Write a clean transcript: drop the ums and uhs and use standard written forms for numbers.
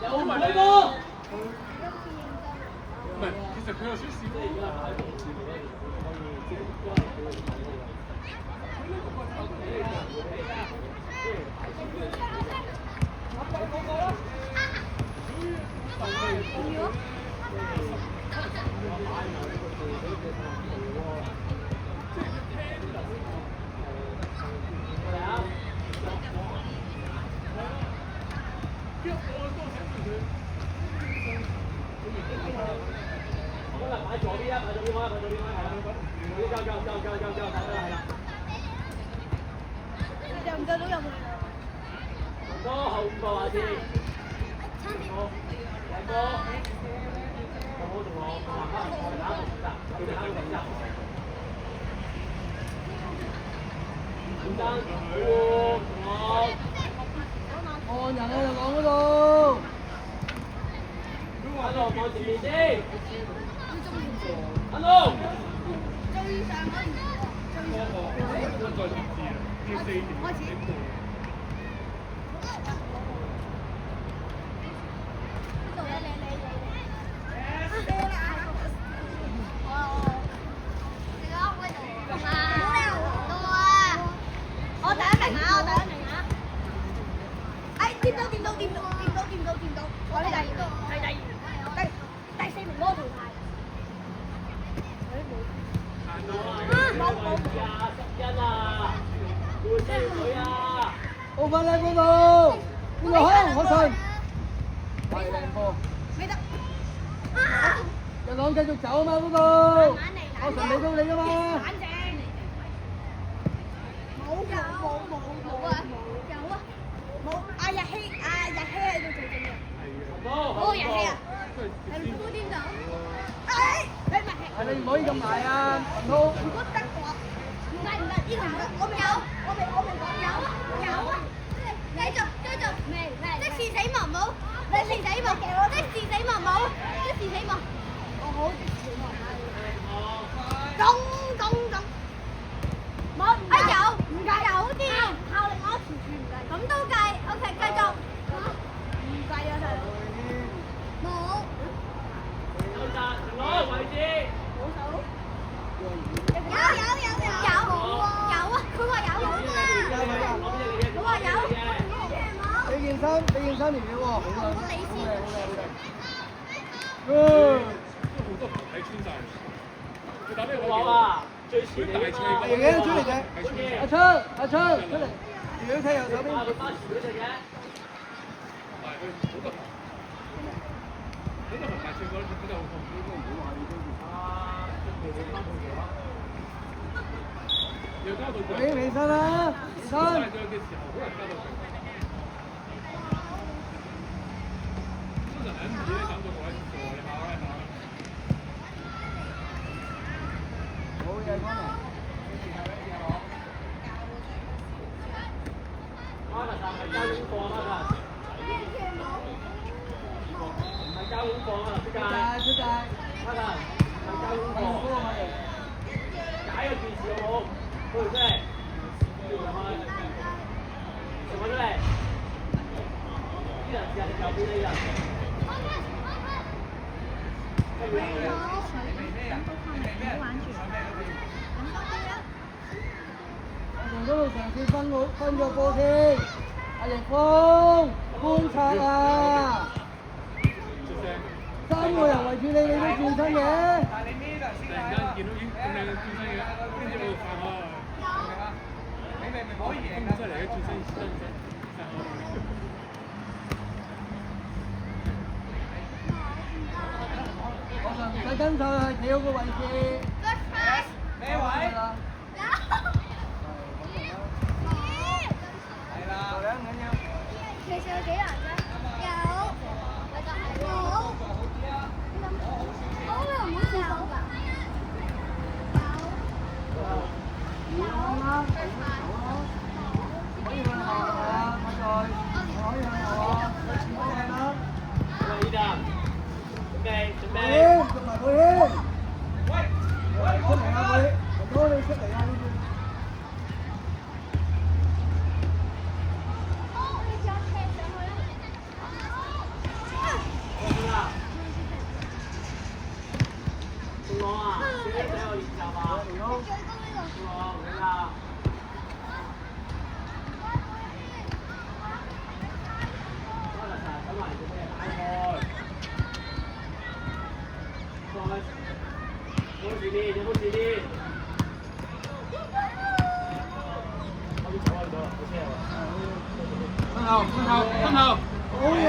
有唔係波？唔係，其實佢有少少。擺左邊啊！擺左邊開，擺左邊開，係啦。夠，係啦。入唔夠到入去啦。多後5個下先。好，兩個。好同我打同集，叫你打同集。點單？好。按人喺度講嗰度。阿龍望前面先。阿龍。追上可以開始。我第一名啊！哎，掂到，我呢第二，係第4名嗰個淘汰。奧芬喺嗰度，邊個開？我信。係靚波。未得。日朗繼續走啊嘛嗰度。我神俾到你㗎嘛。反正。冇啊！冇。阿日希喺度做證人。嗰個日希啊。係都點走？哎，你唔係。係你唔可以咁埋啊，文滔。如果得嘅話，唔得，呢個唔得，我未講，有啊，繼續，即時死亡冇，即時死亡冇，我好即時死亡中，冇，有，唔計有啲，效力我完全唔計，咁都計 ，OK， 繼續，唔計啊，大佬，冇，攞位置。有啊！佢話有佢話有。俾件衫條料喎，好啦，我理先。好多球體穿晒。佢打咩講啊？最前大車嗰嚟嘅出嚟嘅，阿昌出嚟，條料踢右手邊。佢巴士嗰隻嘅。係佢好多球。好多球大車嗰啲真係好痛，應該唔好話你都要交到佢。起身啦，起身。嘅時候好難交到佢。通常喺唔知咧等到嗰一次你考一考。好嘢，光明。阿達係交功課啊！唔係交功課啊！出界。阿達係交功課。解個電視好冇？推出嚟，跳上去，上翻出嚟。啲人試下你右邊呢人。我從嗰度嘗試分個波先。阿力峰觀察啊！3個人圍住你，你都轉身嘅。但係你呢度先突然間見到已經咁靚嘅轉身嘅，跟住我發開。你明明可以贏㗎，出嚟嘅轉身真係。我上唔使跟手，係企好個位置。咩位？係啦。其實有幾難啫？有，冇。我哋唔會試手㗎。可以向後啊，快再，可以向後啊，好靚啦。呢度，準備。做埋佢先。喂，出嚟啊佢，唔好你出嚟啊呢邊。今天没有赢家吗？是吗？没啦。恭喜你，恭喜你！他们讲话多，不欠了。看好，看好，看好！好嘢！